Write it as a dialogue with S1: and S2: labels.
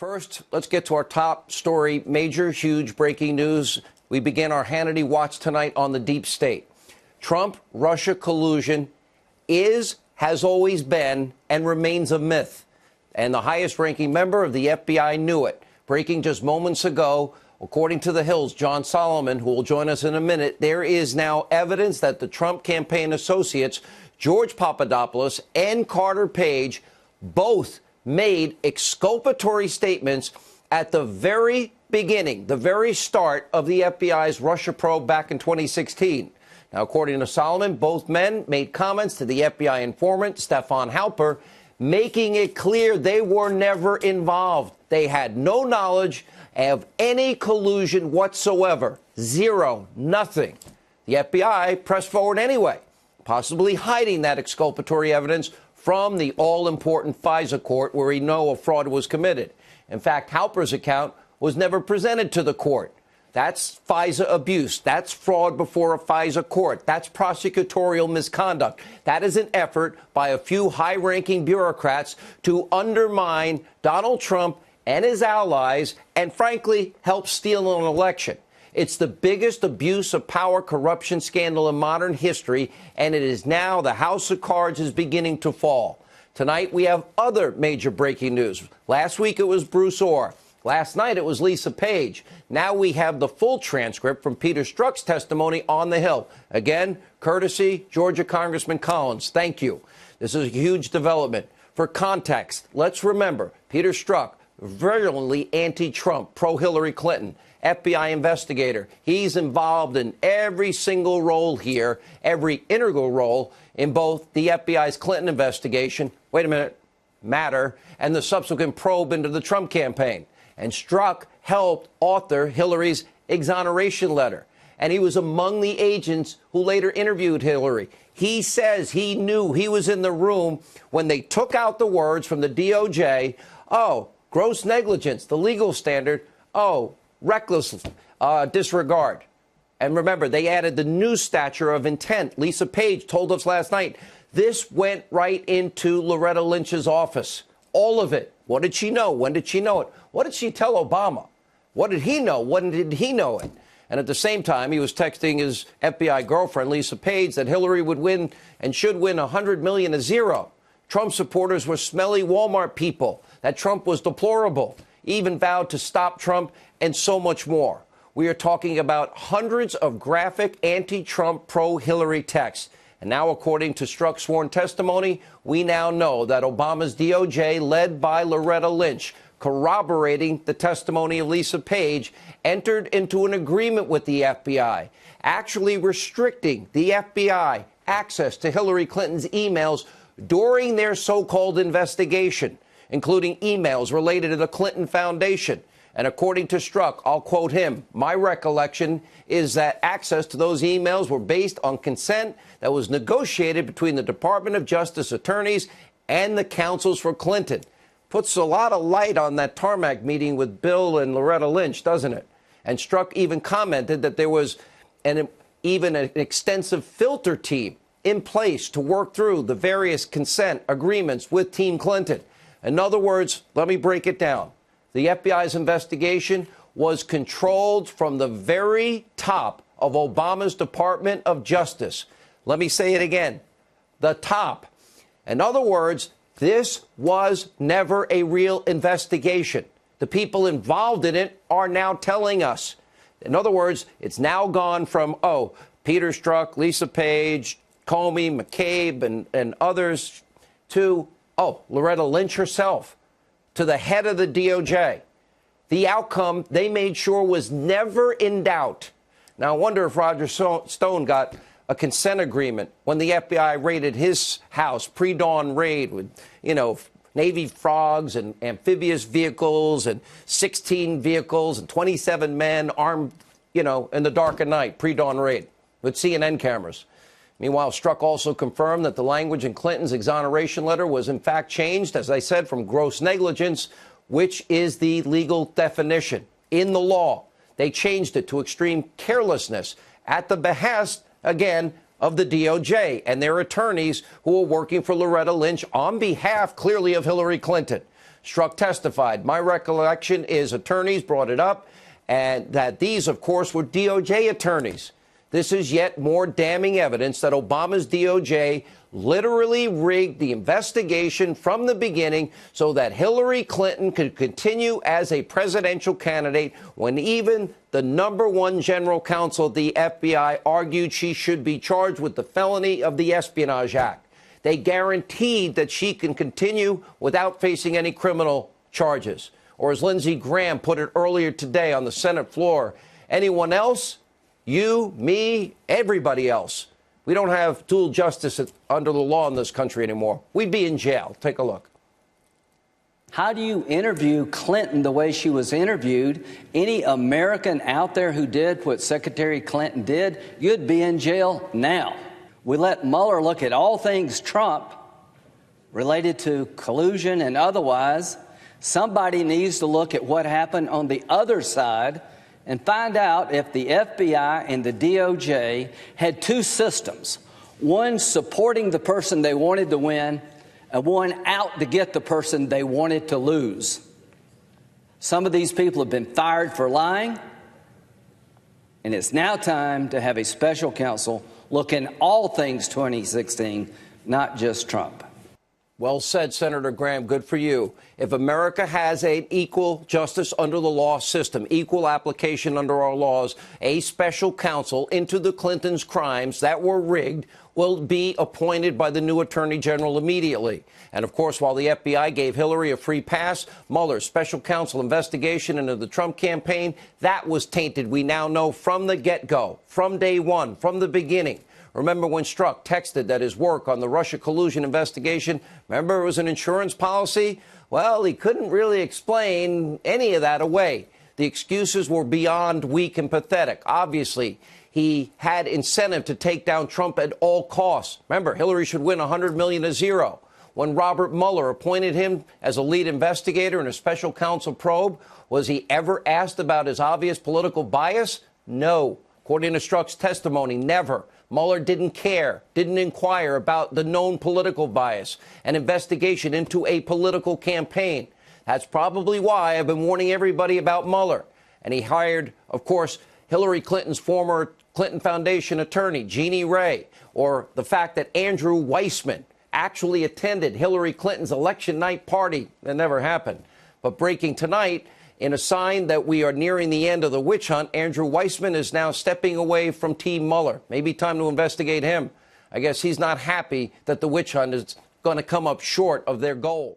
S1: First, let's get to our top story. Major, huge breaking news. We begin our Hannity watch tonight on the deep state. Trump-Russia collusion has always been, and remains a myth. And the highest-ranking member of the FBI knew it. Breaking just moments ago, according to The Hill's John Solomon, who will join us in a minute, there is now evidence that the Trump campaign associates, George Papadopoulos and Carter Page, both made exculpatory statements at the very beginning, the very start of the FBI's Russia probe back in 2016. Now, according to Solomon, both men made comments to the FBI informant, Stefan Halper, making it clear they were never involved. They had no knowledge of any collusion whatsoever. Zero. Nothing. The FBI pressed forward anyway, possibly hiding that exculpatory evidence from the all-important FISA court where we know a fraud was committed. In fact, Halper's account was never presented to the court. That's FISA abuse. That's fraud before a FISA court. That's prosecutorial misconduct. That is an effort by a few high-ranking bureaucrats to undermine Donald Trump and his allies and, frankly, help steal an election. It's the biggest abuse of power corruption scandal in modern history, and it is now the house of cards is beginning to fall. Tonight, we have other major breaking news. Last week, it was Bruce Orr. Last night, it was Lisa Page. Now we have the full transcript from Peter Strzok's testimony on the Hill. Again, courtesy, Georgia Congressman Collins. Thank you. This is a huge development. For context, let's remember, Peter Strzok, virulently anti-Trump, pro-Hillary Clinton, FBI investigator. He's involved in every single role here, every integral role in both the FBI's Clinton investigation, matter, and the subsequent probe into the Trump campaign. And Strzok helped author Hillary's exoneration letter. And he was among the agents who later interviewed Hillary. He says he knew, he was in the room when they took out the words from the DOJ, gross negligence, the legal standard, reckless disregard. And remember, they added the new stature of intent. Lisa Page told us last night, this went right into Loretta Lynch's office. All of it. What did she know? When did she know it? What did she tell Obama? What did he know? When did he know it? And at the same time, he was texting his FBI girlfriend, Lisa Page, that Hillary would win and should win $100 million to zero. Trump supporters were smelly Walmart people, that Trump was deplorable, even vowed to stop Trump, and so much more. We are talking about hundreds of graphic anti-Trump, pro-Hillary texts. And now, according to Strzok's sworn testimony, we now know that Obama's DOJ, led by Loretta Lynch, corroborating the testimony of Lisa Page, entered into an agreement with the FBI, actually restricting the FBI access to Hillary Clinton's emails during their so-called investigation, including emails related to the Clinton Foundation. And according to Strzok, I'll quote him, my recollection is that access to those emails were based on consent that was negotiated between the Department of Justice attorneys and the counsels for Clinton. Puts a lot of light on that tarmac meeting with Bill and Loretta Lynch, doesn't it? And Strzok even commented that there was even an extensive filter team in place to work through the various consent agreements with Team Clinton. In other words, let me break it down. The FBI's investigation was controlled from the very top of Obama's Department of Justice. Let me say it again, the top. In other words, this was never a real investigation. The people involved in it are now telling us. In other words, it's now gone from, Peter Strzok, Lisa Page, Comey, McCabe, and others, to, Loretta Lynch herself, to the head of the DOJ. The outcome, they made sure, was never in doubt. Now, I wonder if Roger Stone got a consent agreement when the FBI raided his house, pre-dawn raid with, Navy frogs and amphibious vehicles and 16 vehicles and 27 men armed, in the dark of night, pre-dawn raid with CNN cameras. Meanwhile, Strzok also confirmed that the language in Clinton's exoneration letter was in fact changed, as I said, from gross negligence, which is the legal definition in the law. They changed it to extreme carelessness at the behest, again, of the DOJ and their attorneys who are working for Loretta Lynch on behalf, clearly, of Hillary Clinton. Strzok testified. My recollection is attorneys brought it up, and that these, of course, were DOJ attorneys. This is yet more damning evidence that Obama's DOJ literally rigged the investigation from the beginning so that Hillary Clinton could continue as a presidential candidate when even the #1 general counsel of the FBI argued she should be charged with the felony of the Espionage Act. They guaranteed that she can continue without facing any criminal charges. Or as Lindsey Graham put it earlier today on the Senate floor, anyone else? You, me, everybody else. We don't have dual justice under the law in this country anymore. We'd be in jail. Take a look.
S2: How do you interview Clinton the way she was interviewed? Any American out there who did what Secretary Clinton did, you'd be in jail now. We let Mueller look at all things Trump related to collusion and otherwise. Somebody needs to look at what happened on the other side and find out if the FBI and the DOJ had two systems, one supporting the person they wanted to win and one out to get the person they wanted to lose. Some of these people have been fired for lying, and it's now time to have a special counsel look in all things 2016, not just Trump.
S1: Well said, Senator Graham. Good for you. If America has an equal justice under the law system, equal application under our laws, a special counsel into the Clintons' crimes that were rigged will be appointed by the new attorney general immediately. And of course, while the FBI gave Hillary a free pass, Mueller's special counsel investigation into the Trump campaign, that was tainted. We now know from the get-go, from day one, from the beginning. Remember when Strzok texted that his work on the Russia collusion investigation, remember it was an insurance policy? Well, he couldn't really explain any of that away. The excuses were beyond weak and pathetic. Obviously, he had incentive to take down Trump at all costs. Remember, Hillary should win 100 million to 0. When Robert Mueller appointed him as a lead investigator in a special counsel probe, was he ever asked about his obvious political bias? No. According to Strzok's testimony, never. Mueller didn't care, didn't inquire about the known political bias, an investigation into a political campaign. That's probably why I've been warning everybody about Mueller. And he hired, of course, Hillary Clinton's former Clinton Foundation attorney, Jeannie Ray, or the fact that Andrew Weissman actually attended Hillary Clinton's election night party. That never happened. But breaking tonight, in a sign that we are nearing the end of the witch hunt, Andrew Weissman is now stepping away from Team Mueller. Maybe time to investigate him. I guess he's not happy that the witch hunt is going to come up short of their goal.